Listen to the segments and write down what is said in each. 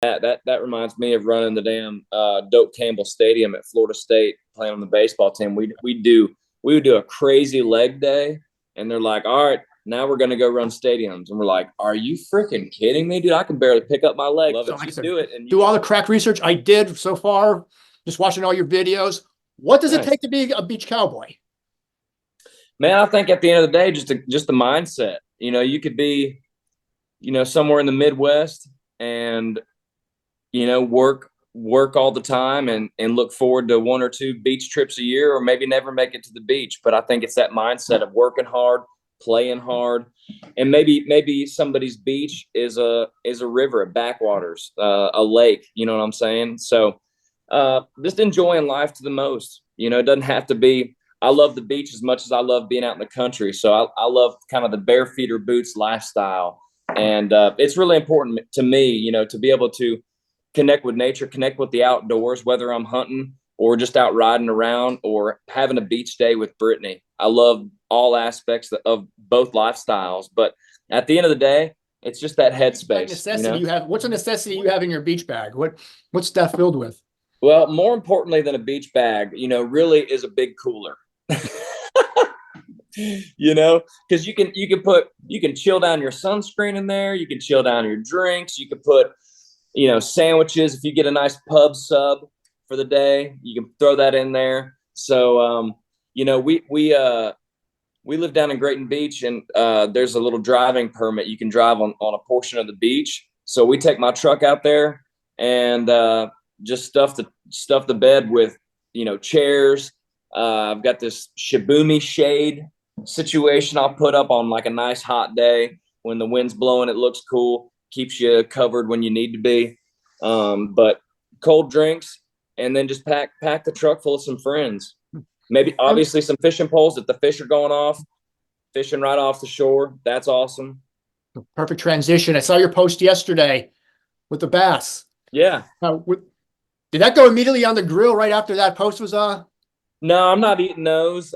That reminds me of running the damn Doak Campbell Stadium at Florida State, playing on the baseball team. We would do a crazy leg day, and they're like, "All right, now we're gonna go run stadiums," and we're like, "Are you freaking kidding me, dude? I can barely pick up my leg." Love So it. like I Just said, do it and do all the crack research I did so far, just watching all your videos. What does it Nice. take to be a beach cowboy? Man, I think at the end of the day, just the mindset. You know, you could be, somewhere in the Midwest and work all the time and look forward to one or two beach trips a year, or maybe never make it to the beach. But I think it's that mindset of working hard, playing hard, and maybe somebody's beach is a river, a backwaters, a lake. You know what I'm saying? So just enjoying life to the most. It doesn't have to be. I love the beach as much as I love being out in the country. So I love kind of the bare feet or boots lifestyle. And it's really important to me, to be able to connect with nature, connect with the outdoors, whether I'm hunting or just out riding around or having a beach day with Brittany. I love all aspects of both lifestyles. But at the end of the day, it's just that headspace. Necessity you have. What's a necessity you have in your beach bag? What's that filled with? Well, more importantly than a beach bag, really is a big cooler. Because you can chill down your sunscreen in there, you can chill down your drinks, you can put sandwiches. If you get a nice pub sub for the day, you can throw that in there. So we live down in Grayton Beach, and there's a little driving permit. You can drive on a portion of the beach. So we take my truck out there and just stuff the bed with chairs. I've got this shibumi shade situation I'll put up on like a nice hot day when the wind's blowing. It looks cool, keeps you covered when you need to be. But cold drinks, and then just pack the truck full of some friends. Maybe obviously some fishing poles if the fish are going off, fishing right off the shore. That's awesome. Perfect transition. I saw your post yesterday with the bass. Yeah. Did that go immediately on the grill right after that post was No, I'm not eating those.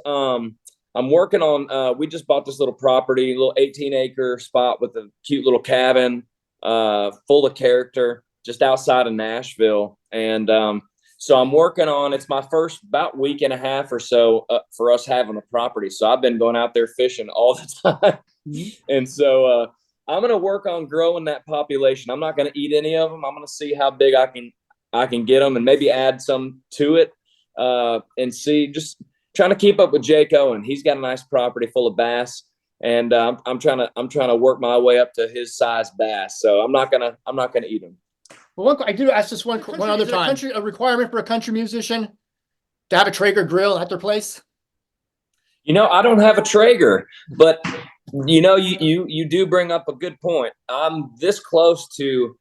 I'm working on, we just bought this little property, a little 18-acre spot with a cute little cabin, full of character, just outside of Nashville. And so I'm working on, it's my first about week and a half or so for us having a property. So I've been going out there fishing all the time. And so I'm going to work on growing that population. I'm not going to eat any of them. I'm going to see how big I can get them and maybe add some to it and see, just trying to keep up with Jake Owen. He's got a nice property full of bass, and I'm trying to work my way up to his size bass. So I'm not gonna eat them. Well, I do ask this one other time. A requirement for a country musician to have a Traeger grill at their place? I don't have a Traeger, but you do bring up a good point. I'm this close to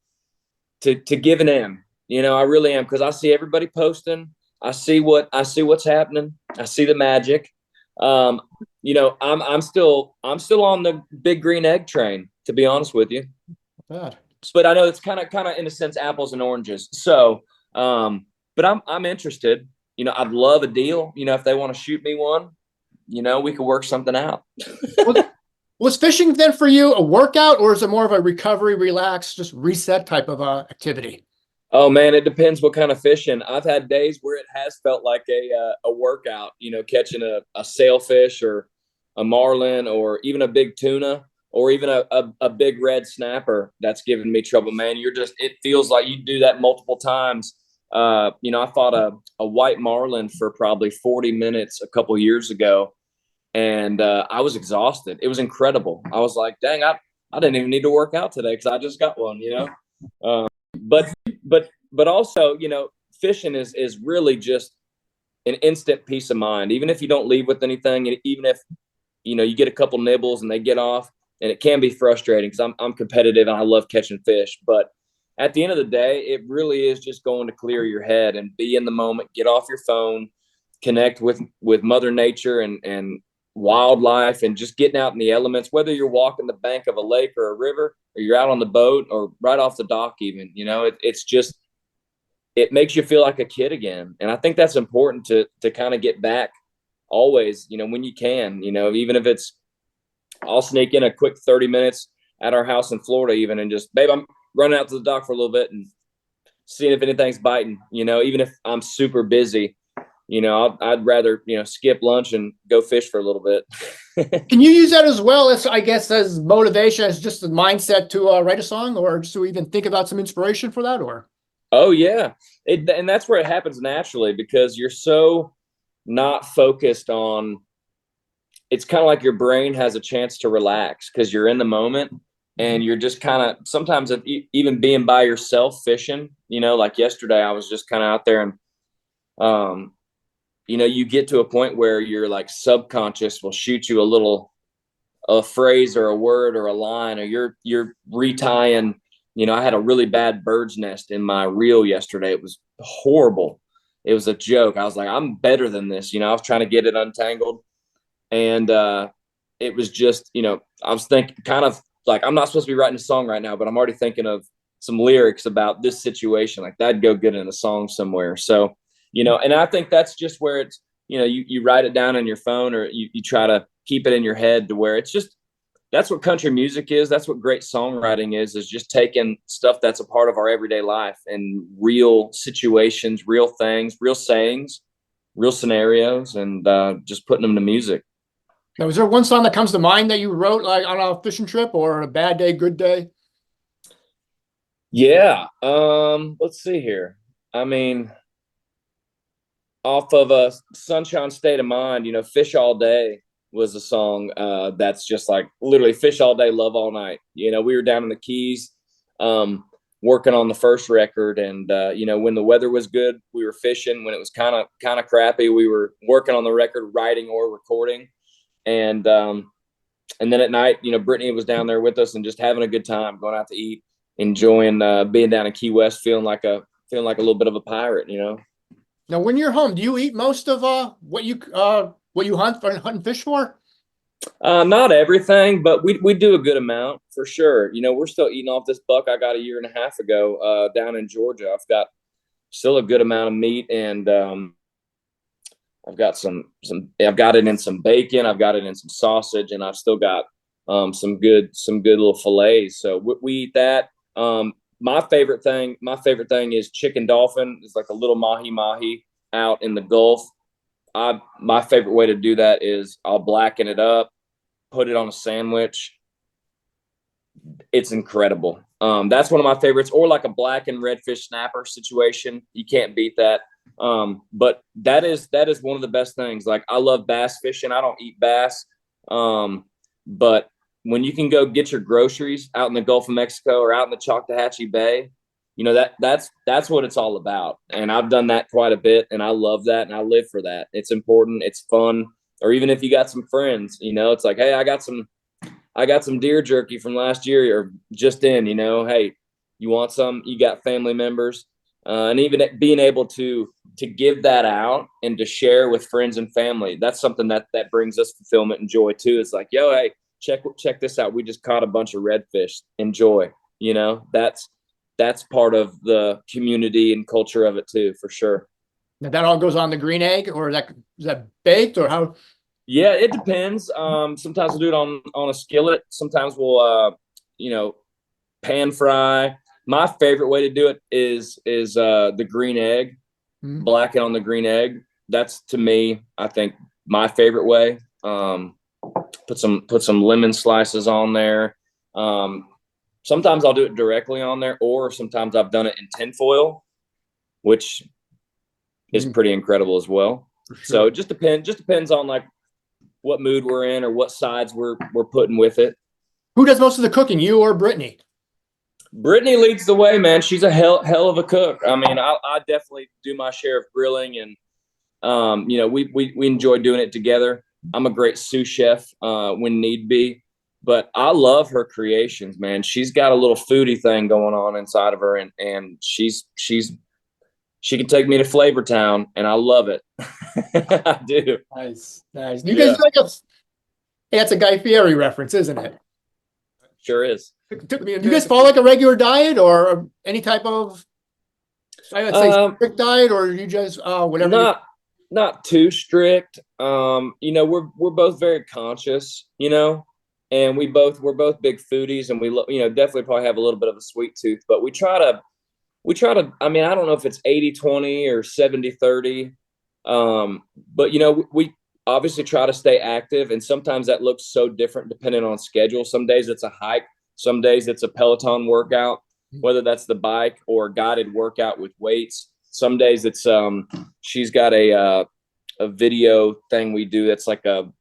giving in. I really am, because I see everybody posting. I see what's happening. I see the magic. I'm still on the big green egg train, to be honest with you. Bad. But I know it's kind of in a sense apples and oranges. So, but I'm interested. I'd love a deal. If they want to shoot me one, we could work something out. Was fishing then for you a workout, or is it more of a recovery, relax, just reset type of activity? Oh man, it depends what kind of fishing. I've had days where it has felt like a workout, catching a sailfish or a marlin or even a big tuna or even a big red snapper that's giving me trouble, man. It feels like you do that multiple times. I fought a white marlin for probably 40 minutes a couple years ago, and I was exhausted. It was incredible. I was like, dang, I didn't even need to work out today because I just got one, But also, fishing is really just an instant peace of mind. Even if you don't leave with anything, and even if, you get a couple nibbles and they get off, and it can be frustrating because I'm competitive and I love catching fish. But at the end of the day, it really is just going to clear your head and be in the moment, get off your phone, connect with Mother Nature and wildlife, and just getting out in the elements, whether you're walking the bank of a lake or a river, or you're out on the boat or right off the dock even. It's just, it makes you feel like a kid again. And I think that's important to kind of get back always, when you can, even if it's, I'll sneak in a quick 30 minutes at our house in Florida even and just, babe, I'm running out to the dock for a little bit and seeing if anything's biting, even if I'm super busy, I'd rather, skip lunch and go fish for a little bit. Can you use that as well as, I guess, as motivation, as just the mindset to write a song, or just to even think about some inspiration for that? Or Oh yeah, and that's where it happens naturally, because you're so not focused on. It's kind of like your brain has a chance to relax because you're in the moment, and you're just kind of, sometimes even being by yourself fishing. Like yesterday, I was just kind of out there, and you get to a point where your like subconscious will shoot you a phrase or a word or a line, or you're retying. I had a really bad bird's nest in my reel yesterday. It was horrible. It was a joke. I was like, I'm better than this. I was trying to get it untangled, and it was just, I was thinking kind of like, I'm not supposed to be writing a song right now, but I'm already thinking of some lyrics about this situation. Like that'd go good in a song somewhere. So, and I think that's just where it's, you write it down on your phone, or you try to keep it in your head to where it's just, that's what country music is. That's what great songwriting is just taking stuff that's a part of our everyday life and real situations, real things, real sayings, real scenarios, and just putting them to music. now, is there one song that comes to mind that you wrote like on a fishing trip, or a bad day, good day? Yeah. Let's see here. I mean, off of a Sunshine State of Mind, Fish All Day was a song that's just like literally fish all day, love all night. We were down in the Keys working on the first record, and when the weather was good, we were fishing. When it was kind of crappy, we were working on the record, writing or recording. And then at night, Brittany was down there with us and just having a good time, going out to eat, enjoying being down in Key West, feeling like a little bit of a pirate. Now, when you're home, do you eat most of what you hunt and fish for? Not everything, but we do a good amount for sure. We're still eating off this buck I got a year and a half ago down in Georgia. I've got still a good amount of meat, and I've got I've got it in some bacon, I've got it in some sausage, and I've still got some good little fillets. So we eat that. My favorite thing is chicken dolphin. It's like a little mahi out in the Gulf. My favorite way to do that is I'll blacken it up, put it on a sandwich. It's incredible. That's one of my favorites. Or like a black and redfish snapper situation. You can't beat that. But that is one of the best things. Like I love bass fishing. I don't eat bass. But when you can go get your groceries out in the Gulf of Mexico or out in the Choctawhatchee Bay, that's what it's all about. And I've done that quite a bit, and I love that, and I live for that. It's important. It's fun. Or even if you got some friends, it's like, hey, I got some deer jerky from last year or just in, hey, you want some? You got family members, and even being able to give that out and to share with friends and family. That's something that brings us fulfillment and joy too. It's like, yo, hey, check this out. We just caught a bunch of redfish. Enjoy. That's part of the community and culture of it too, for sure. Now, that all goes on the green egg, or is that baked, or how? Yeah, it depends. Sometimes we'll do it on a skillet. Sometimes we'll pan fry. My favorite way to do it is the green egg, blacken on the green egg. That's, to me, I think, my favorite way. Put some lemon slices on there. Sometimes I'll do it directly on there, or sometimes I've done it in tinfoil, which is pretty incredible as well. Sure. So it just depends on like what mood we're in or what sides we're putting with it. Who does most of the cooking, you or Brittany? Brittany leads the way, man. She's a hell of a cook. I mean, I definitely do my share of grilling, and we enjoy doing it together. I'm a great sous chef when need be, but I love her creations, man. She's got a little foodie thing going on inside of her, and she can take me to Flavor Town, and I love it. I do. Nice. You guys that's a Guy Fieri reference, isn't it? Sure is. It took me a minute. Do you guys follow like a regular diet or any type of, I would say, strict diet, or you just whatever? Not too strict. We're both very conscious, and we're both big foodies, and we definitely probably have a little bit of a sweet tooth, but we try to we try to, I mean, I don't know if it's 80-20 or 70-30. But we obviously try to stay active, and sometimes that looks so different depending on schedule. Some days it's a hike, some days it's a Peloton workout, whether that's the bike or a guided workout with weights. Some days it's she's got a video thing we do that's like a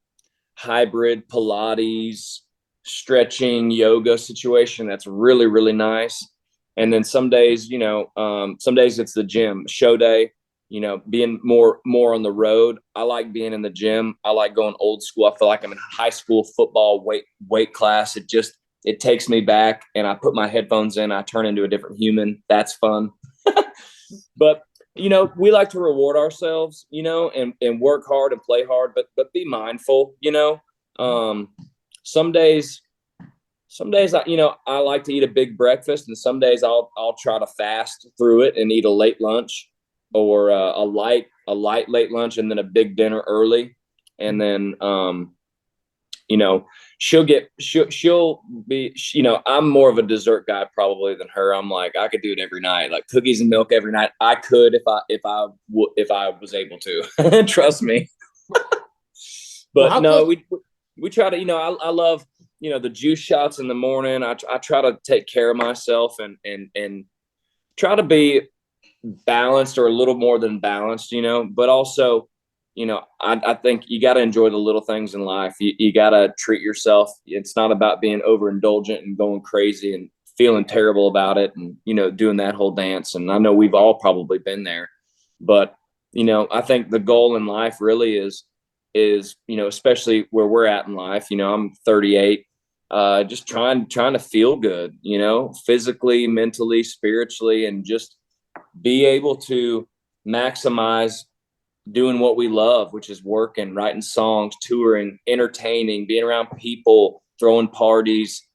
hybrid Pilates stretching yoga situation that's really, really nice. And then some days, some days it's the gym show day, being more on the road. I like being in the gym. I like going old school. I feel like I'm in high school football weight class. It takes me back, and I put my headphones in. I turn into a different human. That's fun. But, we like to reward ourselves, and work hard and play hard, but be mindful, some days I like to eat a big breakfast, and some days I'll try to fast through it and eat a late lunch, or a light late lunch, and then a big dinner early. And then, she'll be, I'm more of a dessert guy probably than her. I'm like, I could do it every night, like cookies and milk every night. I could, if I was able to. Trust me. But no, we try to, I love, the juice shots in the morning. I try to take care of myself and try to be balanced, or a little more than balanced, but also, I think you got to enjoy the little things in life. You got to treat yourself. It's not about being overindulgent and going crazy and feeling terrible about it, and, doing that whole dance. And I know we've all probably been there, but, I think the goal in life really is, especially where we're at in life, I'm 38, just trying to feel good, physically, mentally, spiritually, and just be able to maximize doing what we love, which is working, writing songs, touring, entertaining, being around people, throwing parties,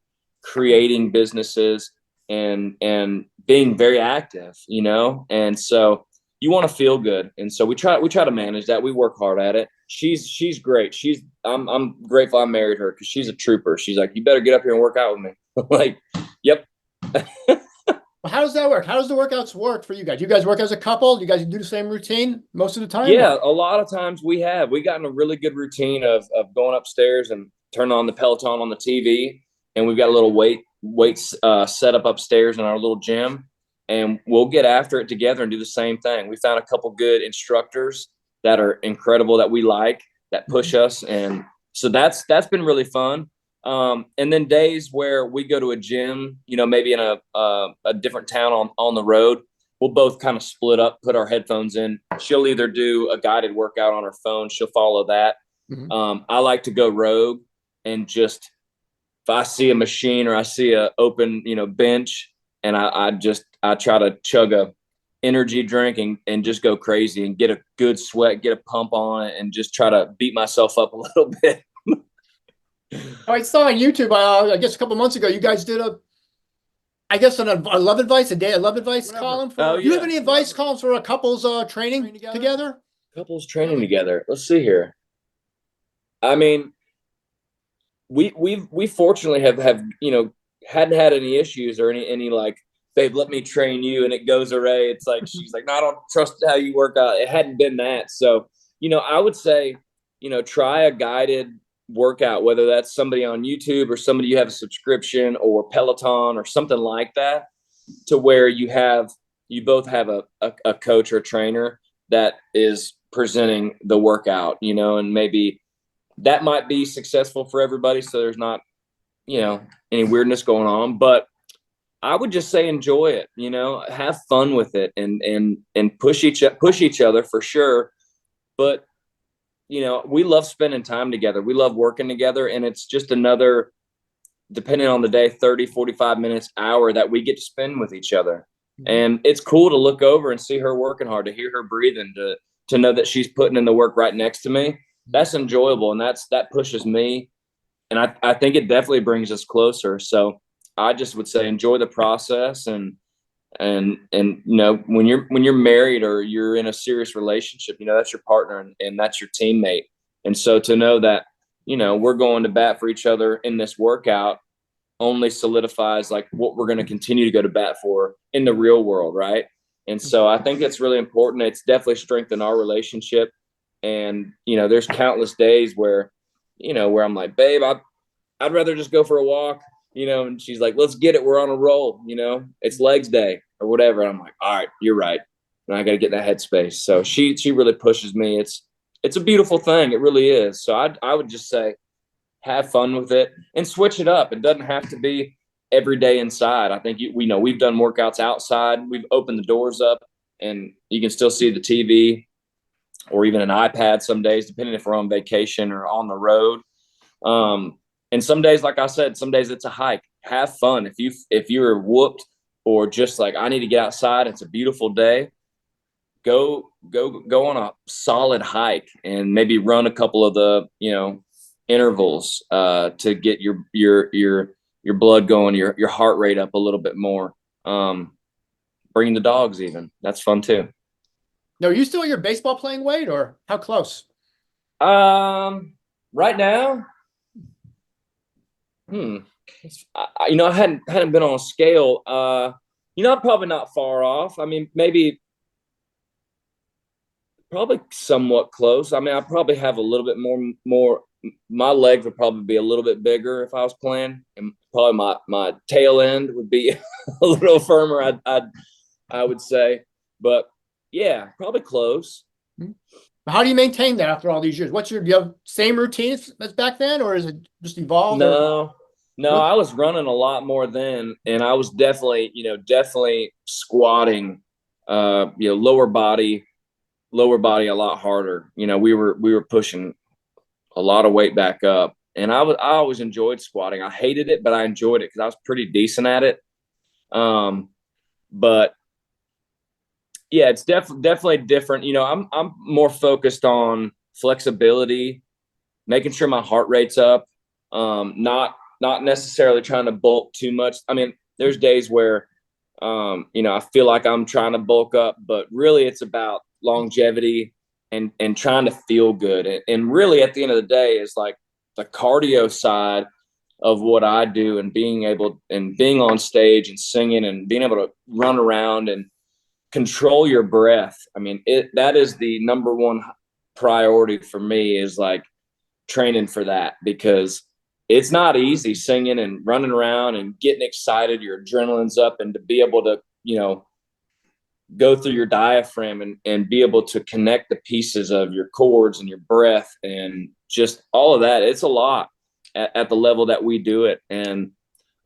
creating businesses, and being very active, and so you want to feel good. And so we try to manage that. We work hard at it. She's great. I'm grateful I married her, because she's a trooper. She's like, you better get up here and work out with me. Like, yep. Well, how does that work? How does the workouts work for you guys? You guys work as a couple? You guys do the same routine most of the time? Yeah, a lot of times we gotten a really good routine of going upstairs and turning on the Peloton on the TV. And we've got a little weights set up upstairs in our little gym, and we'll get after it together and do the same thing. We found a couple good instructors that are incredible, that we like, that push us. And so that's been really fun. And then days where we go to a gym, maybe in a different town on the road, we'll both kind of split up, put our headphones in. She'll either do a guided workout on her phone. She'll follow that. Mm-hmm. I like to go rogue, and just, if I see a machine or I see a open, bench, and I try to chug a energy drink and just go crazy and get a good sweat, get a pump on it, and just try to beat myself up a little bit. I saw on YouTube, I guess a couple months ago, you guys did a love advice, a day of love advice column. Do you have any advice columns for a couples training together? Couples training together. Let's see here. I mean, we fortunately have hadn't had any issues or any like, babe, let me train you, and it goes array. It's like, she's like, no, I don't trust how you work out. It hadn't been that. So, I would say, try a guided workout, whether that's somebody on YouTube or somebody you have a subscription, or Peloton or something like that, to where you both have a coach or trainer that is presenting the workout, and maybe that might be successful for everybody, so there's not, any weirdness going on. But I would just say enjoy it, have fun with it, and push each other for sure. But we love spending time together. We love working together, and it's just another, depending on the day, 30, 45 minutes, hour that we get to spend with each other. Mm-hmm. And it's cool to look over and see her working hard, to hear her breathing, to know that she's putting in the work right next to me. That's enjoyable, and that pushes me. And I think it definitely brings us closer. So I just would say enjoy the process, and when you're married or you're in a serious relationship, that's your partner, and that's your teammate. And so to know that, we're going to bat for each other in this workout, only solidifies like what we're going to continue to go to bat for in the real world. Right. And so I think it's really important. It's definitely strengthened our relationship. And, you know, there's countless days where, you know, where I'm like, babe, I'd rather just go for a walk, you know, and she's like, let's get it. We're on a roll, you know, it's legs day or whatever. And I'm like, all right, you're right. And I got to get in that headspace. So she really pushes me. It's a beautiful thing. It really is. So I would just say, have fun with it and switch it up. It doesn't have to be every day inside. I think we know we've done workouts outside. We've opened the doors up and you can still see the TV or even an iPad some days, depending if we're on vacation or on the road. And some days, like I said, some days it's a hike. Have fun. If you're whooped or just like, I need to get outside, it's a beautiful day, go on a solid hike and maybe run a couple of the, you know, intervals to get your blood going, your heart rate up a little bit more. Bring the dogs even. That's fun too. No, are you still at your baseball playing weight or how close? Right now, you know, I hadn't been on a scale. You know, I'm probably not far off. I mean, probably somewhat close. I mean, I probably have a little bit more. My legs would probably be a little bit bigger if I was playing, and probably my tail end would be a little firmer. I would say, but yeah, probably close. How do you maintain that after all these years? Do you have same routine as back then, or is it just evolved? No, I was running a lot more then, and I was definitely squatting, you know, lower body a lot harder. You know, we were pushing a lot of weight back up, and I always enjoyed squatting. I hated it, but I enjoyed it because I was pretty decent at it. But yeah, it's definitely different. You know, I'm more focused on flexibility, making sure my heart rate's up, not necessarily trying to bulk too much. I mean, there's days where, you know, I feel like I'm trying to bulk up, but really it's about longevity and trying to feel good. And really at the end of the day is like the cardio side of what I do and being on stage and singing and being able to run around and control your breath. I mean, that is the number one priority for me, is like training for that, because it's not easy singing and running around and getting excited. Your adrenaline's up, and to be able to, you know, go through your diaphragm and be able to connect the pieces of your chords and your breath and just all of that. It's a lot at the level that we do it. And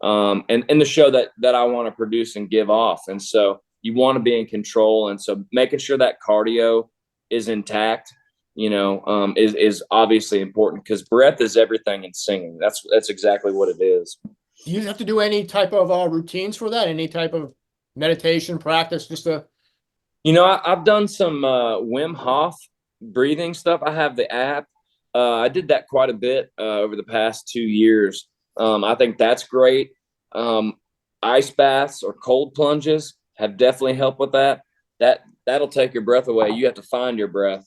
the show that I want to produce and give off. And so you want to be in control. And so making sure that cardio is intact, you know, is obviously important, because breath is everything in singing. That's exactly what it is. Do you have to do any type of routines for that? Any type of meditation practice? You know, I've done some Wim Hof breathing stuff. I have the app. I did that quite a bit over the past 2 years. I think that's great. Ice baths or cold plunges have definitely helped with that. That'll take your breath away. You have to find your breath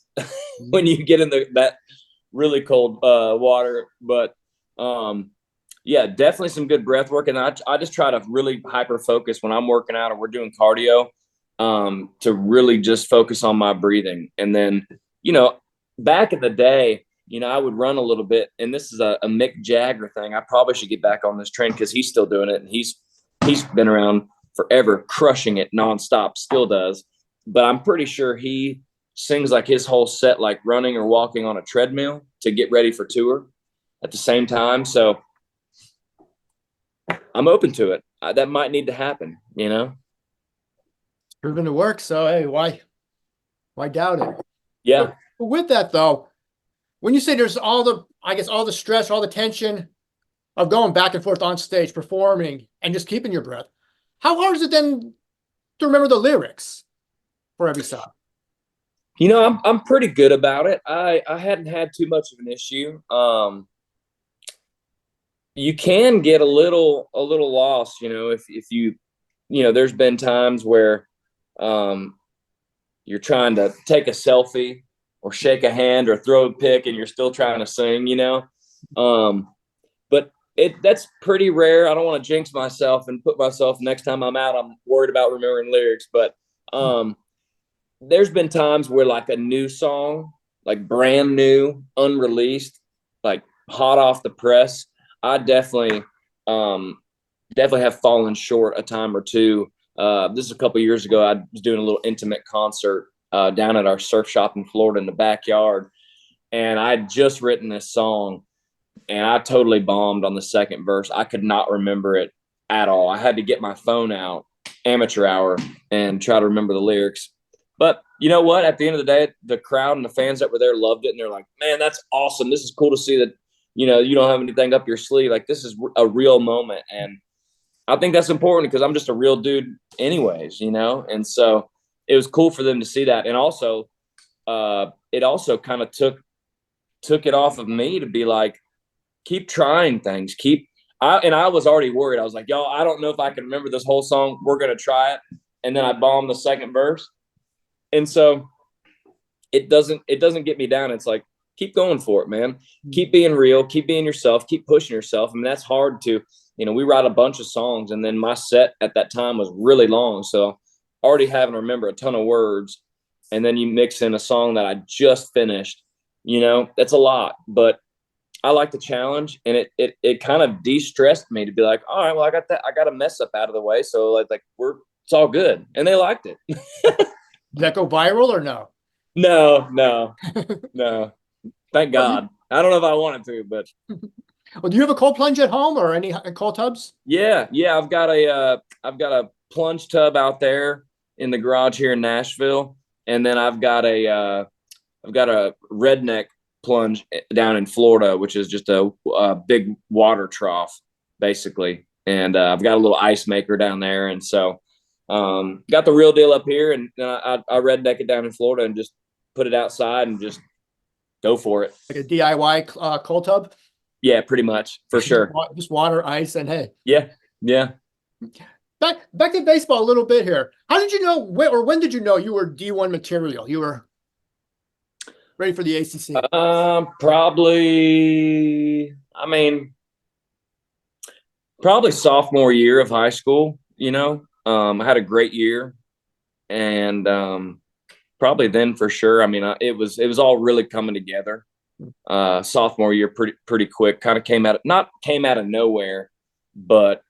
when you get in that really cold water. But yeah, definitely some good breath work. And I just try to really hyper focus when I'm working out or we're doing cardio, to really just focus on my breathing. And then, you know, back in the day, you know, I would run a little bit, and this is a Mick Jagger thing. I probably should get back on this train because he's still doing it, and he's been around forever, crushing it nonstop, still does. But I'm pretty sure he sings like his whole set, like running or walking on a treadmill to get ready for tour at the same time. So I'm open to it. That might need to happen, you know? It's proven to work. So, hey, why doubt it? Yeah. But with that though, when you say there's all the stress, all the tension of going back and forth on stage, performing, and just keeping your breath, how hard is it then to remember the lyrics for every song? You know, I'm pretty good about it. I hadn't had too much of an issue. You can get a little lost, you know, if you know, there's been times where you're trying to take a selfie or shake a hand or throw a pick and you're still trying to sing, you know. But That's pretty rare. I don't want to jinx myself and put myself next time I'm out, I'm worried about remembering lyrics. But there's been times where like a new song, like brand new, unreleased, like hot off the press, I definitely have fallen short a time or two. This is a couple of years ago. I was doing a little intimate concert down at our surf shop in Florida in the backyard, and I had just written this song, and I totally bombed on the second verse. I could not remember it at all. I had to get my phone out, amateur hour, and try to remember the lyrics. But you know what? At the end of the day, the crowd and the fans that were there loved it, and they're like, "Man, that's awesome! This is cool to see that. You know, you don't have anything up your sleeve. Like, this is a real moment." And I think that's important because I'm just a real dude, anyways. You know, and so it was cool for them to see that, and also, it also kind of took it off of me to be like, keep trying things. I was already worried. I was like, y'all, I don't know if I can remember this whole song. We're gonna try it, and then I bombed the second verse. And so it doesn't get me down. It's like, keep going for it, man. Keep being real, keep being yourself, keep pushing yourself. I mean, that's hard to, we write a bunch of songs, and then my set at that time was really long. So already having to remember a ton of words, and then you mix in a song that I just finished, that's a lot. But I like the challenge, and it kind of de-stressed me to be like, all right, well, I got a mess up out of the way. So it's all good. And they liked it. Did that go viral or no? No. Thank God. I don't know if I wanted to, but. Well, do you have a cold plunge at home or any cold tubs? Yeah. I've got a plunge tub out there in the garage here in Nashville, and then I've got a redneck plunge down in Florida, which is just a big water trough, basically. And I've got a little ice maker down there, and so. Got the real deal up here, and then I redneck it down in Florida and just put it outside and just go for it. Like a DIY cold tub? Yeah, pretty much, for sure. Just water, ice, and hay. Yeah. Back to baseball a little bit here. How did you know, when did you know you were D1 material? You were ready for the ACC? Probably sophomore year of high school, I had a great year, and probably then for sure. It was all really coming together. Sophomore year, pretty quick. Kind of came out of nowhere, but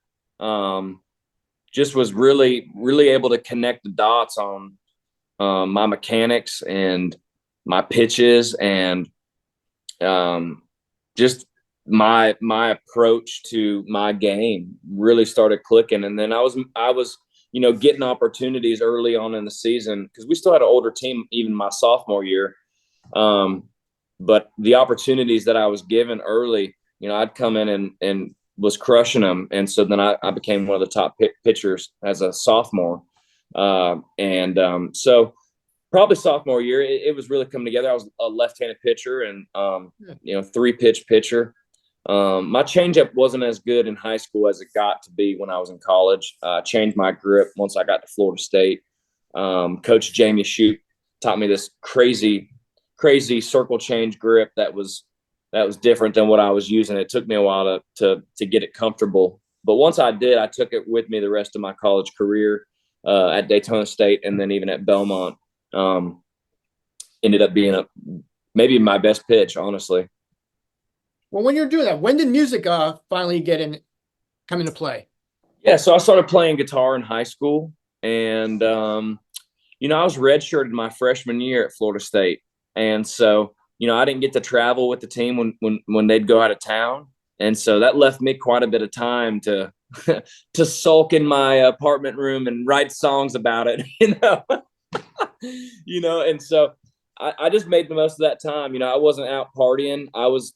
just was really, really able to connect the dots on my mechanics and my pitches, and just my approach to my game really started clicking. And then I was getting opportunities early on in the season, because we still had an older team even my sophomore year, but the opportunities that I was given early, I'd come in and was crushing them. And so then I became one of the top pitchers as a sophomore, so probably sophomore year it was really coming together. I was a left-handed pitcher, and 3-pitch pitcher. My changeup wasn't as good in high school as it got to be when I was in college. Changed my grip once I got to Florida State. Coach Jamie Shute taught me this crazy circle change grip that was different than what I was using. It took me a while to get it comfortable, but once I did, I took it with me the rest of my college career, at Daytona State, and then even at Belmont. Ended up being maybe my best pitch, honestly. Well, when you're doing that, when did music finally come into play? Yeah, so I started playing guitar in high school, and I was redshirted my freshman year at Florida State, and so I didn't get to travel with the team when they'd go out of town, and so that left me quite a bit of time to to sulk in my apartment room and write songs about it, and so. I just made the most of that time. I wasn't out partying. I was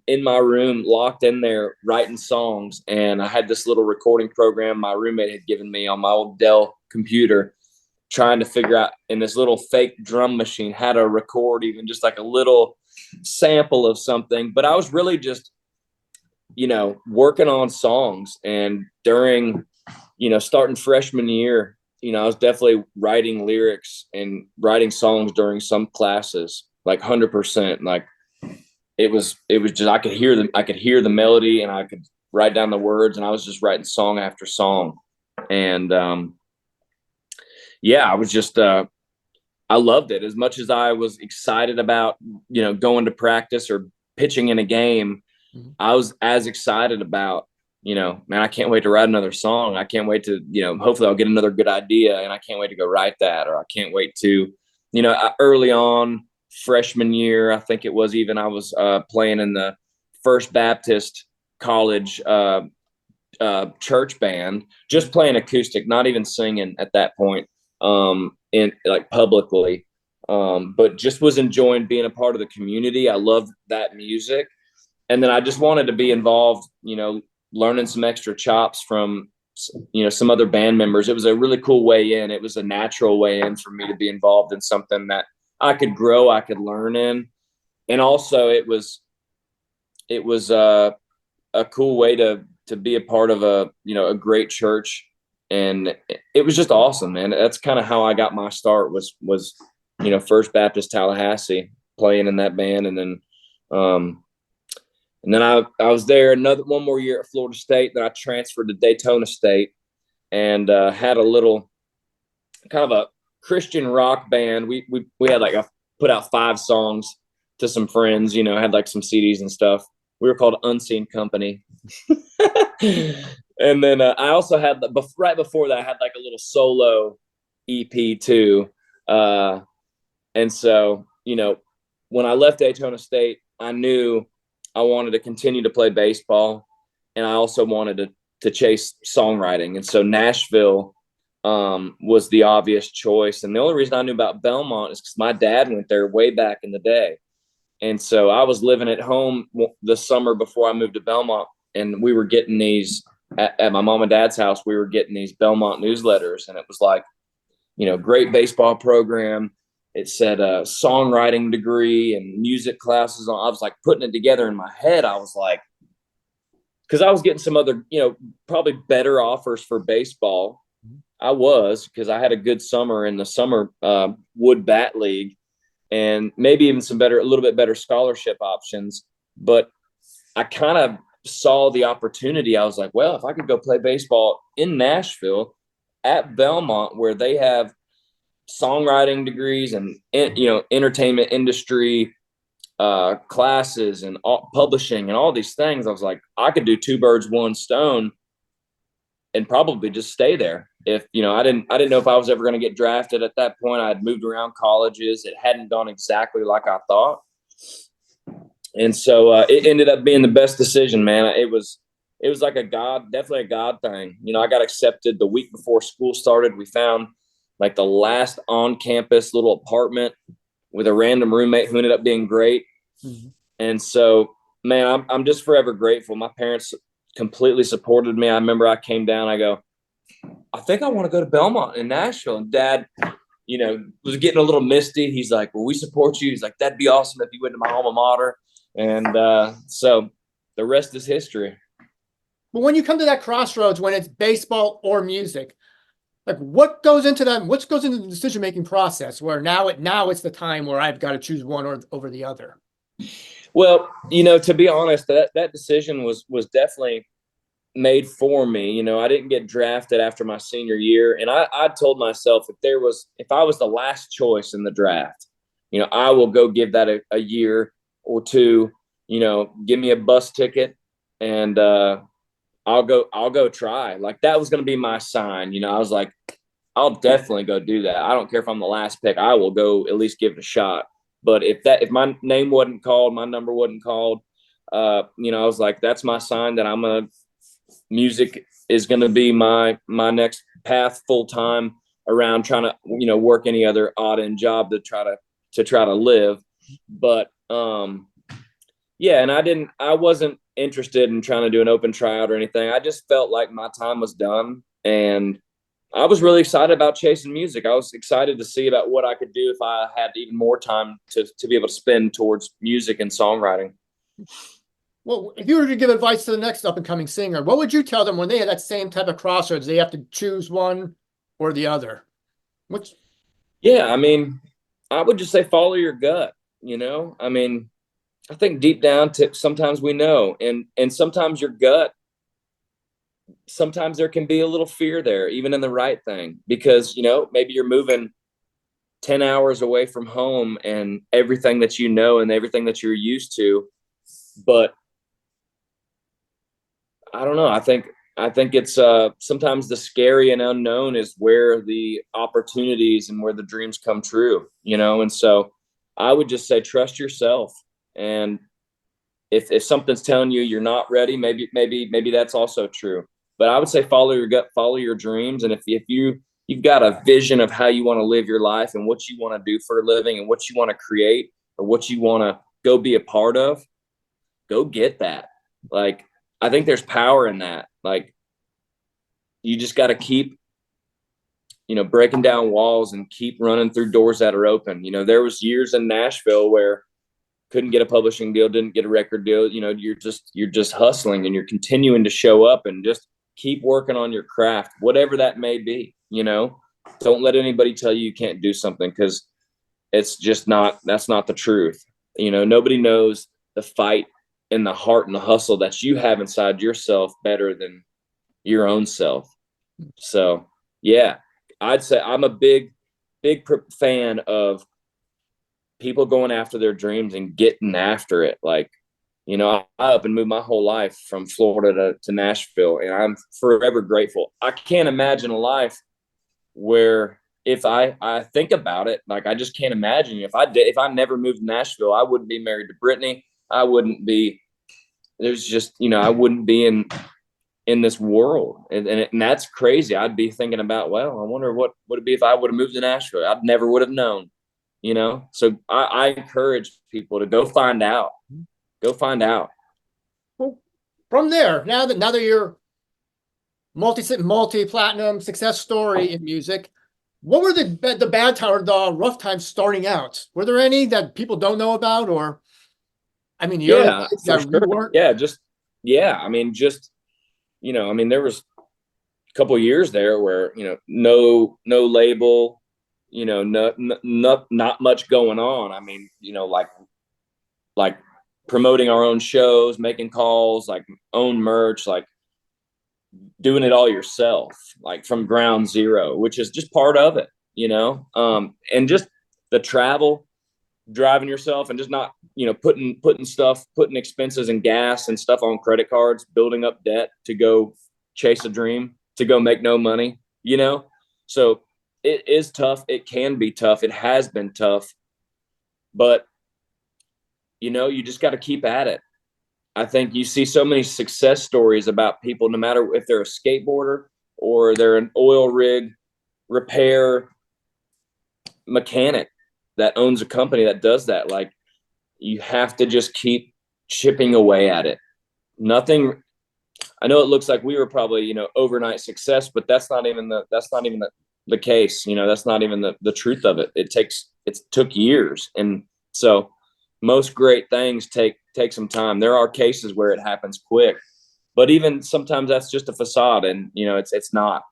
in my room, locked in there, writing songs. And I had this little recording program my roommate had given me on my old Dell computer, trying to figure out in this little fake drum machine how to record even just like a little sample of something. But I was really just, working on songs. And during, starting freshman year, I was definitely writing lyrics and writing songs during some classes, like 100%. Like it was just, I could hear the melody, and I could write down the words, and I was just writing song after song. And yeah, I was just I loved it as much as I was excited about, going to practice or pitching in a game. I was as excited about, man, I can't wait to write another song. I can't wait to, hopefully I'll get another good idea, and I can't wait to go write that. Or I can't wait to, early on freshman year, I think it was, even I was playing in the First Baptist College church band, just playing acoustic, not even singing at that point, in like publicly, but just was enjoying being a part of the community. I loved that music. And then I just wanted to be involved, learning some extra chops from, some other band members. It was a really cool way in. It was a natural way in for me to be involved in something that I could grow, I could learn in. And also it was a cool way to be a part of a great church. And it was just awesome, man. That's kind of how I got my start was, First Baptist Tallahassee, playing in that band. And then, I was there one more year at Florida State. Then I transferred to Daytona State and had a little kind of a Christian rock band. We had put out 5 songs to some friends, had like some CDs and stuff. We were called Unseen Company. And then I also had, right before that, I had like a little solo EP too. And so, when I left Daytona State, I knew I wanted to continue to play baseball, and I also wanted to chase songwriting. And so Nashville was the obvious choice. And the only reason I knew about Belmont is because my dad went there way back in the day. And so I was living at home the summer before I moved to Belmont, and we were getting these at my mom and dad's house. We were getting these Belmont newsletters, and it was like, great baseball program. It said songwriting degree and music classes. I was like putting it together in my head. I was like, because I was getting some other, probably better offers for baseball. I was, because I had a good summer in the summer Wood Bat League, and maybe even a little bit better scholarship options. But I kind of saw the opportunity. I was like, well, if I could go play baseball in Nashville at Belmont, where they have songwriting degrees and, entertainment industry classes and publishing and all these things, I was like, I could do 2 birds, 1 stone, and probably just stay there. If, I didn't know if I was ever going to get drafted at that point. I had moved around colleges. It hadn't gone exactly like I thought. And so it ended up being the best decision, man. It was like definitely a God thing. I got accepted the week before school started. We found like the last on-campus little apartment with a random roommate who ended up being great. Mm-hmm. And so, man, I'm just forever grateful. My parents completely supported me. I remember I came down, I go, I think I want to go to Belmont in Nashville. And Dad, was getting a little misty. He's like, well, we support you. He's like, that'd be awesome if you went to my alma mater. And so the rest is history. But when you come to that crossroads, when it's baseball or music, like what goes into that? What goes into the decision-making process where now it's the time where I've got to choose one over the other? Well, to be honest, that decision was definitely made for me. I didn't get drafted after my senior year. And I told myself if I was the last choice in the draft, I will go give that a year or two, give me a bus ticket, and I'll go try. Like that was going to be my sign. I was like, I'll definitely go do that. I don't care if I'm the last pick. I will go at least give it a shot. But if my name wasn't called, my number wasn't called, I was like, that's my sign that music is going to be my next path full time around trying to, work any other odd end job to try to live. But, yeah. And I wasn't interested in trying to do an open tryout or anything. I just felt like my time was done, and I was really excited about chasing music. I was excited to see about what I could do if I had even more time to be able to spend towards music and songwriting. Well, if you were to give advice to the next up and coming singer, what would you tell them when they had that same type of crossroads? They have to choose one or the other. Yeah, I mean, I would just say follow your gut. I mean, I think deep down sometimes we know, and sometimes your gut sometimes there can be a little fear there, even in the right thing, because, maybe you're moving 10 hours away from home and everything that and everything that you're used to. But I don't know. I think it's sometimes the scary and unknown is where the opportunities and where the dreams come true, and so I would just say trust yourself. And if something's telling you you're not ready, maybe that's also true. But I would say follow your gut, follow your dreams. And if you've got a vision of how you want to live your life and what you want to do for a living and what you want to create or what you want to go be a part of, go get that. Like, I think there's power in that. Like, you just got to keep, breaking down walls and keep running through doors that are open. There was years in Nashville where couldn't get a publishing deal, didn't get a record deal. You're just hustling and you're continuing to show up and just keep working on your craft, whatever that may be. Don't let anybody tell you can't do something, because it's just that's not the truth. Nobody knows the fight and the heart and the hustle that you have inside yourself better than your own self. So yeah, I'd say I'm a big fan of people going after their dreams and getting after it. Like, I up and moved my whole life from Florida to Nashville, and I'm forever grateful. I can't imagine a life where, if I think about it, like, I just can't imagine if I never moved to Nashville, I wouldn't be married to Brittany. I wouldn't be, I wouldn't be in this world. And that's crazy. I'd be thinking about, well, I wonder what would it be if I would have moved to Nashville. I never would have known, So I encourage people to go find out. Well, from there, now that you're multi-platinum success story in music, what were the bad time or the rough times starting out? Were there any that people don't know about? Or, I mean, sure. I mean, there was a couple of years there where, no label, not much going on. I mean, like promoting our own shows, making calls, like own merch, like doing it all yourself, like from ground zero, which is just part of it, and just the travel, driving yourself, and just not, putting expenses and gas and stuff on credit cards, building up debt to go chase a dream, to go make no money, So it is tough. It can be tough. It has been tough, but you just got to keep at it. I think you see so many success stories about people, no matter if they're a skateboarder or they're an oil rig repair mechanic that owns a company that does that. Like, you have to just keep chipping away at it. Nothing. I know it looks like we were probably, overnight success, but that's not even the case. That's not even the truth of it. It took years. And so most great things take some time. There are cases where it happens quick, but even sometimes that's just a facade, and it's not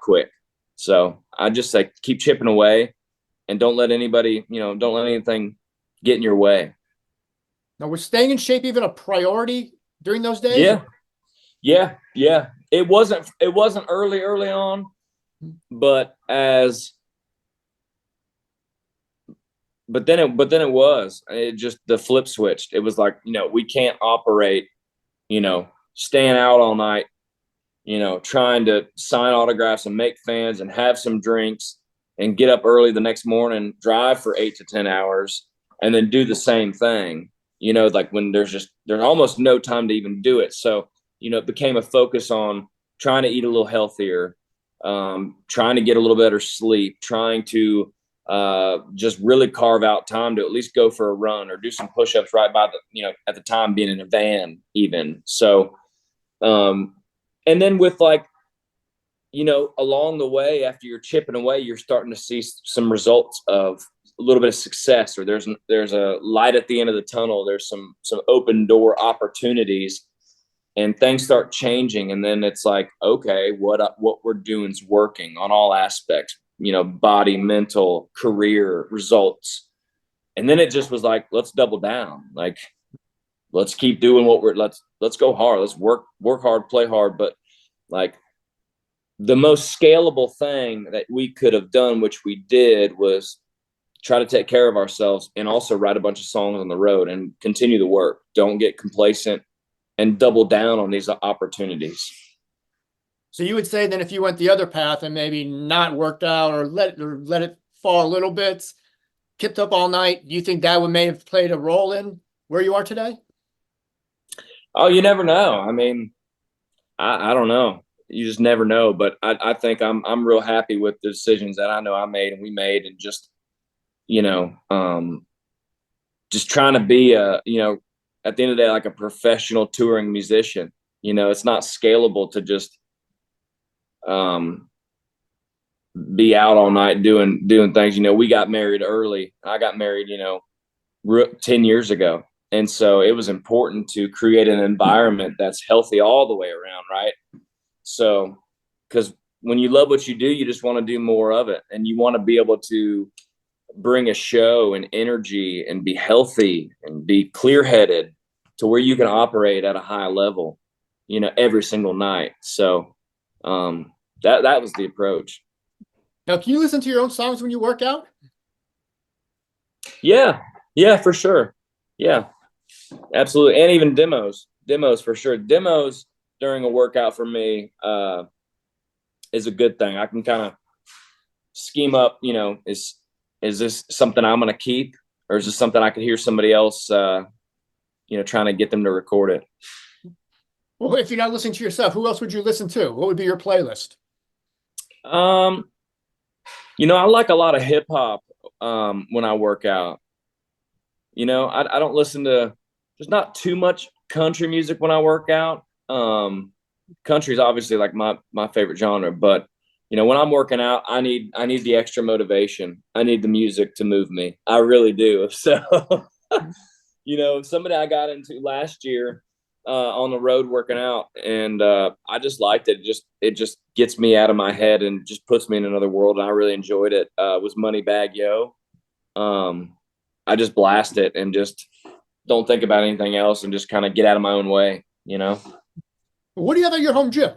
quick. So I just say keep chipping away, and don't let anybody, don't let anything get in your way. Now, was staying in shape even a priority during those days? Yeah. It wasn't early on, but then it was. It just, the flip switched. It was like, we can't operate, staying out all night, trying to sign autographs and make fans and have some drinks and get up early the next morning, drive for 8 to 10 hours, and then do the same thing, like when there's almost no time to even do it. So, it became a focus on trying to eat a little healthier, trying to get a little better sleep, trying to just really carve out time to at least go for a run or do some push-ups right by at the time being in a van even. So, and then with along the way, after you're chipping away, you're starting to see some results of a little bit of success, or there's a light at the end of the tunnel. There's some open door opportunities, and things start changing. And then it's like, okay, what we're doing is working on all aspects, body, mental, career, results. And then it just was like, let's double down. Like, let's keep doing let's go hard. Let's work hard, play hard. But Like the most scalable thing that we could have done, which we did, was try to take care of ourselves and also write a bunch of songs on the road and continue the work. Don't get complacent and double down on these opportunities. So you would say then if you went the other path and maybe not worked out or let it fall a little bit, kept up all night, do you think that may have played a role in where you are today? Oh, you never know. I mean, I don't know. You just never know. But I think I'm real happy with the decisions that I know I made and we made, and just, just trying to be at the end of the day, like a professional touring musician. It's not scalable to just be out all night doing things. We got married early. I got married, 10 years ago. And so it was important to create an environment that's healthy all the way around, right? So, because when you love what you do, you just want to do more of it, and you want to be able to bring a show and energy and be healthy and be clear-headed to where you can operate at a high level, every single night. So that was the approach. Now, can you listen to your own songs when you work out? Yeah, for sure. Yeah, absolutely. And even demos for sure. Demos during a workout for me is a good thing. I can kind of scheme up, is this something I'm going to keep, or is this something I could hear somebody else, trying to get them to record it? Well, if you're not listening to yourself, who else would you listen to? What would be your playlist? I like a lot of hip hop when I work out. I don't listen to, there's not too much country music when I work out. Country is obviously like my favorite genre, but when I'm working out, I need the extra motivation. I need the music to move me. I really do. So, somebody I got into last year on the road working out, and I just liked it. It just gets me out of my head and just puts me in another world. And I really enjoyed it. Was Moneybagg Yo. I just blast it and just don't think about anything else and just kind of get out of my own way, What do you have at your home gym?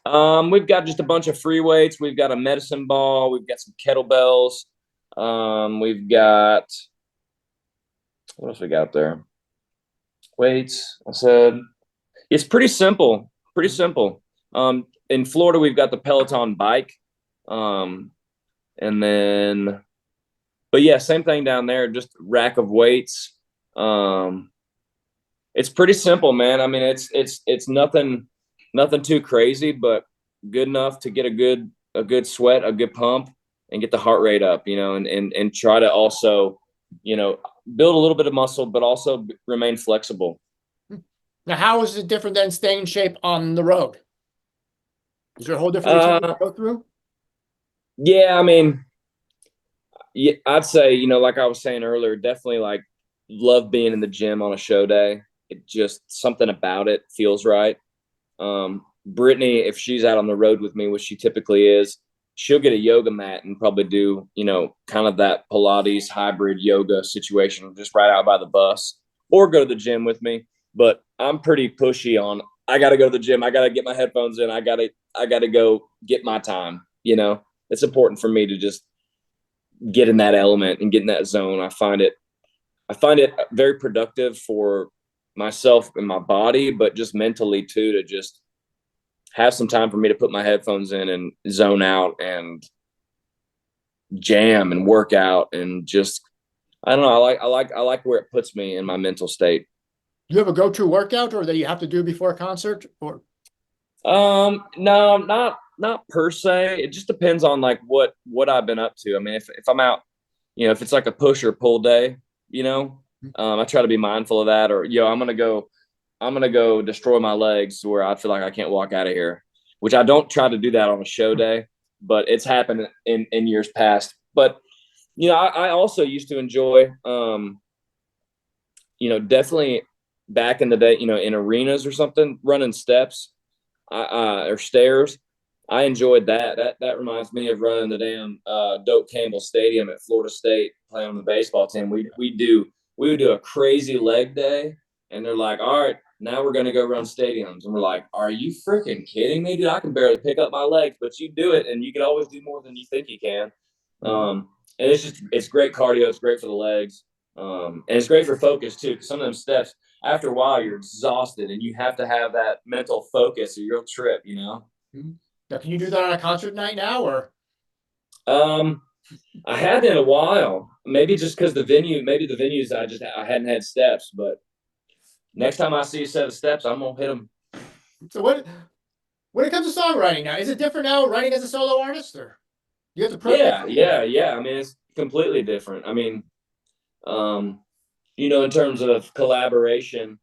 We've got just a bunch of free weights. We've got a medicine ball. We've got some kettlebells. We've got, what else we got there? Weights. I said it's pretty simple. In Florida, we've got the Peloton bike. And then, but yeah, same thing down there, just rack of weights. It's pretty simple, man. I mean, it's nothing too crazy, but good enough to get a good sweat, a good pump, and get the heart rate up, and try to also, build a little bit of muscle, but also remain flexible. Now, how is it different than staying in shape on the road? Is there a whole different routine to go through? Yeah, I mean, yeah, I'd say, like I was saying earlier, definitely like love being in the gym on a show day. It just, something about it feels right. Brittany, if she's out on the road with me, which she typically is, she'll get a yoga mat and probably do, kind of that Pilates hybrid yoga situation just right out by the bus, or go to the gym with me. But I'm pretty pushy on, I got to go to the gym. I got to get my headphones in. I got to go get my time. It's important for me to just get in that element and get in that zone. I find it very productive for myself and my body, but just mentally too, to just have some time for me to put my headphones in and zone out and jam and work out, and just, I don't know. I like where it puts me in my mental state. Do you have a go-to workout or that you have to do before a concert, or? No, not per se. It just depends on like what I've been up to. I mean, if I'm out, if it's like a push or pull day, I try to be mindful of that, or, I'm going to go destroy my legs where I feel like I can't walk out of here, which I don't try to do that on a show day, but it's happened in years past. But, I also used to enjoy, definitely back in the day, in arenas or something, running steps or stairs. I enjoyed that. That reminds me of running the damn Doak Campbell Stadium at Florida State, playing on the baseball team. We would do a crazy leg day, and they're like, all right, now we're going to go run stadiums. And we're like, are you freaking kidding me, dude? I can barely pick up my legs, but you do it, and you can always do more than you think you can. And it's great cardio. It's great for the legs. And it's great for focus too, because some of them steps, after a while, you're exhausted, and you have to have that mental focus or you'll trip, you know? Now, can you do that on a concert night now, or? I hadn't in a while. Maybe just because the venues I hadn't had steps, but next time I see a set of steps, I'm gonna hit them. So when it comes to songwriting now, is it different now writing as a solo artist, or you have to? Yeah. I mean, it's completely different. I mean, in terms of collaboration,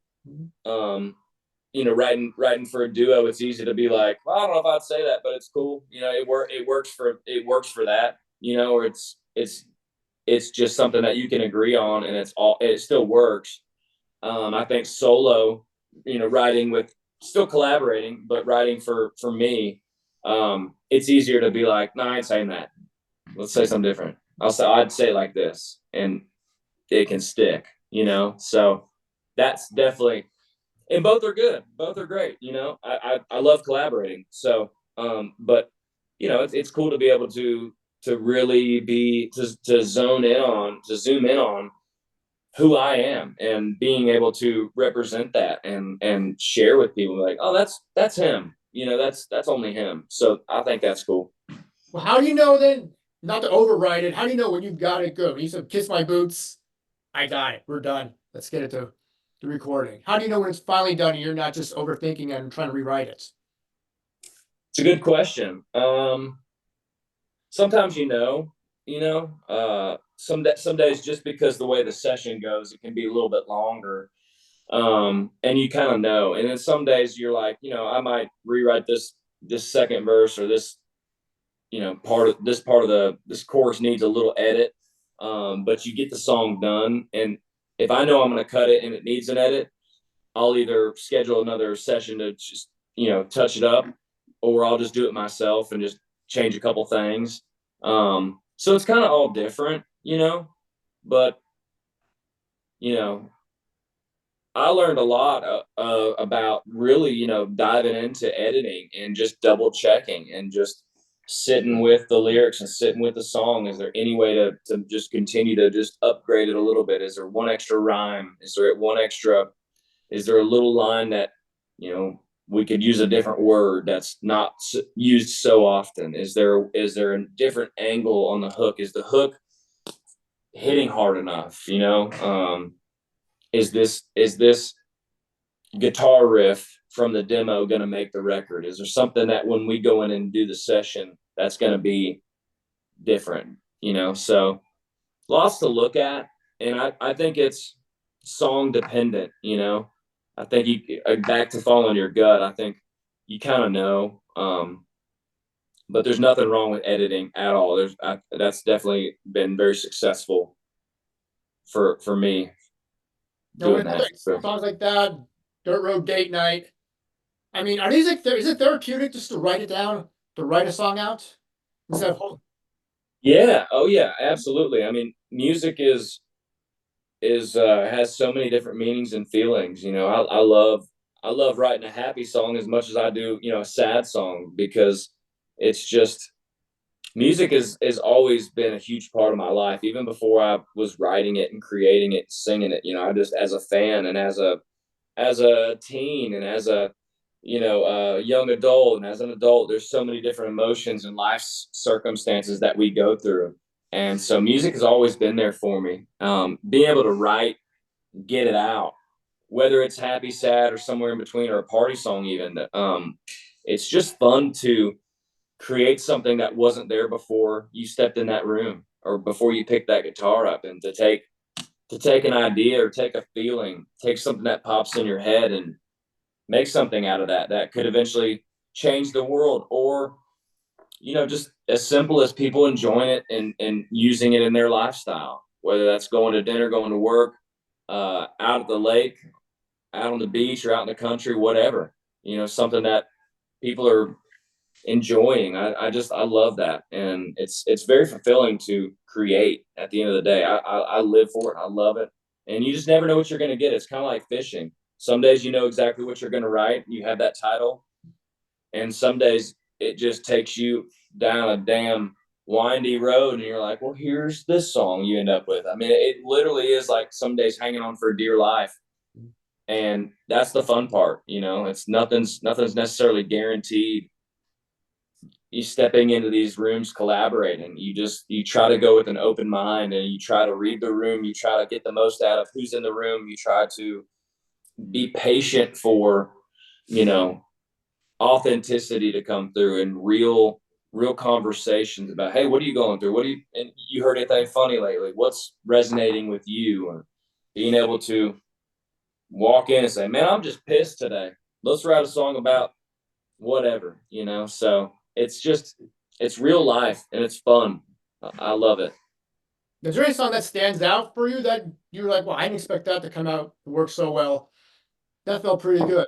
writing for a duo, it's easy to be like, well, I don't know if I'd say that, but it's cool. It works for that, or it's just something that you can agree on, and it still works. I think solo, writing with still collaborating, but writing for me, it's easier to be like, no, I ain't saying that. Let's say something different. I'd say it like this, and it can stick, so that's definitely, and both are good. Both are great. I love collaborating. So, but it's cool to be able to really to zoom in on who I am, and being able to represent that and share with people like, oh, that's him. That's only him. So I think that's cool. Well, how do you know then, not to override it, how do you know when you've got it good? When you said, kiss my boots, I got it. We're done. Let's get it to the recording. How do you know when it's finally done and you're not just overthinking and trying to rewrite it? It's a good question. Sometimes some days, just because the way the session goes, it can be a little bit longer. And you kind of know. And then some days you're like, I might rewrite this second verse, or this, part of this chorus needs a little edit. But you get the song done. And if I know I'm going to cut it and it needs an edit, I'll either schedule another session to just, touch it up, or I'll just do it myself and just change a couple things. So it's kind of all different, but, I learned a lot about really, diving into editing and just double checking and just sitting with the lyrics and sitting with the song. Is there any way to just continue to just upgrade it a little bit? Is there one extra rhyme? Is there a little line that, we could use a different word that's not used so often? Is there a different angle on the hook? Is the hook hitting hard enough? Is this guitar riff from the demo going to make the record? Is there something that when we go in and do the session, that's going to be different? So lots to look at. And I think it's song dependent. I think back to following your gut, I think you kind of know, but there's nothing wrong with editing at all. That's definitely been very successful for me. Doing that. Songs like that, Dirt Road Date Night. I mean, is it therapeutic just to write it down, to write a song out? Yeah. Oh yeah, absolutely. I mean, music has so many different meanings and feelings. I love writing a happy song as much as I do, a sad song, because it's just, music has always been a huge part of my life, even before I was writing it and creating it, singing it. I just, as a fan and as a teen and as a young adult and as an adult, there's so many different emotions and life circumstances that we go through. And so music has always been there for me. Being able to write, get it out, whether it's happy, sad, or somewhere in between, or a party song even. It's just fun to create something that wasn't there before you stepped in that room, or before you picked that guitar up, and to take an idea, or take a feeling, take something that pops in your head, and make something out of that could eventually change the world, or just as simple as people enjoying it and using it in their lifestyle, whether that's going to dinner, going to work, out at the lake, out on the beach, or out in the country, whatever, something that people are enjoying. I love that. And it's very fulfilling to create at the end of the day. I live for it. I love it. And you just never know what you're going to get. It's kind of like fishing. Some days you know exactly what you're going to write. You have that title. And some days it just takes you down a damn windy road and you're like, well, here's this song you end up with. I mean, it literally is like some days hanging on for dear life. And that's the fun part, you know. It's nothing's necessarily guaranteed. You stepping into these rooms collaborating, you try to go with an open mind, and you try to read the room, you try to get the most out of who's in the room, you try to be patient for, you know, authenticity to come through, and real conversations about, hey, what are you going through, and you heard anything funny lately, what's resonating with you, and being able to walk in and say, man, I'm just pissed today, let's write a song about whatever, you know. So it's real life, and it's fun. I love it. Is there any song that stands out for you that you're like, well, I didn't expect that to come out and work so well? That felt pretty good.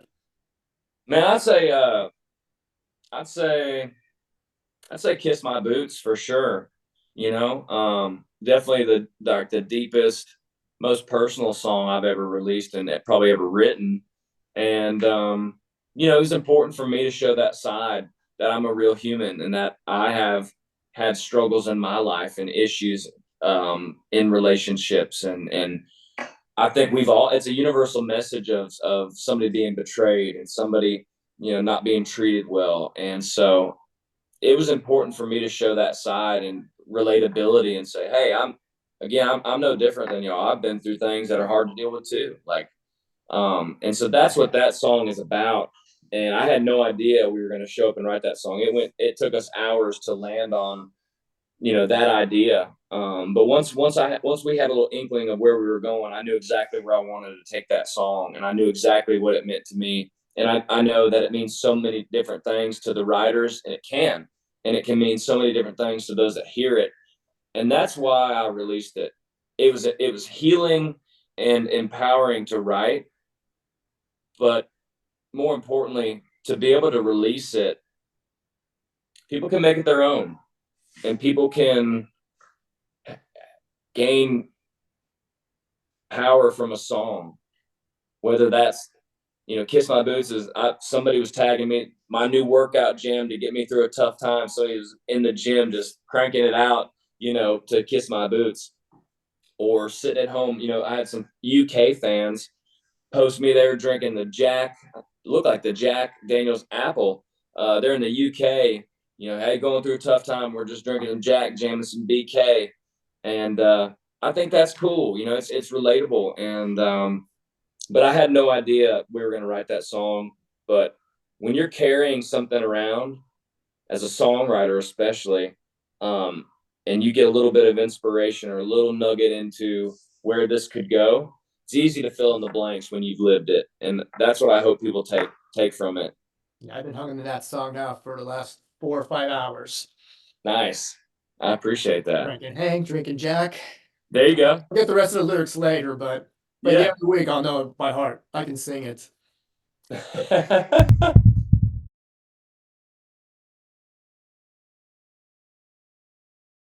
Man, I'd say Kiss My Boots for sure. You know, definitely the deepest, most personal song I've ever released and probably ever written. And you know, it was important for me to show that side, that I'm a real human, and that I have had struggles in my life and issues in relationships, and I think it's a universal message of somebody being betrayed and somebody, you know, not being treated well. And so it was important for me to show that side and relatability and say, hey, I'm no different than y'all. I've been through things that are hard to deal with too. Like, and so that's what that song is about. And I had no idea we were going to show up and write that song. It took us hours to land on, you know, that idea. But once we had a little inkling of where we were going, I knew exactly where I wanted to take that song, and I knew exactly what it meant to me. And I know that it means so many different things to the writers, and it can mean so many different things to those that hear it. And that's why I released it. It was healing and empowering to write, but more importantly, to be able to release it, people can make it their own, and people can gain power from a song, whether that's, you know, Kiss My Boots is, somebody was tagging me, my new workout gym to get me through a tough time. So he was in the gym just cranking it out, you know, to Kiss My Boots. Or sitting at home, you know, I had some UK fans post me, they were drinking looked like the Jack Daniels apple. They're in the UK, you know, hey, going through a tough time, we're just drinking some Jack, jamming some BK. And I think that's cool. You know, it's relatable. And but I had no idea we were going to write that song. But when you're carrying something around as a songwriter, especially, and you get a little bit of inspiration or a little nugget into where this could go, it's easy to fill in the blanks when you've lived it. And that's what I hope people take from it. Yeah, I've been hung into that song now for the last 4 or 5 hours. Nice. I appreciate that. Drinking Hank, drinking Jack. There you go. I'll get the rest of the lyrics later, but yeah, every week I'll know it by heart. I can sing it.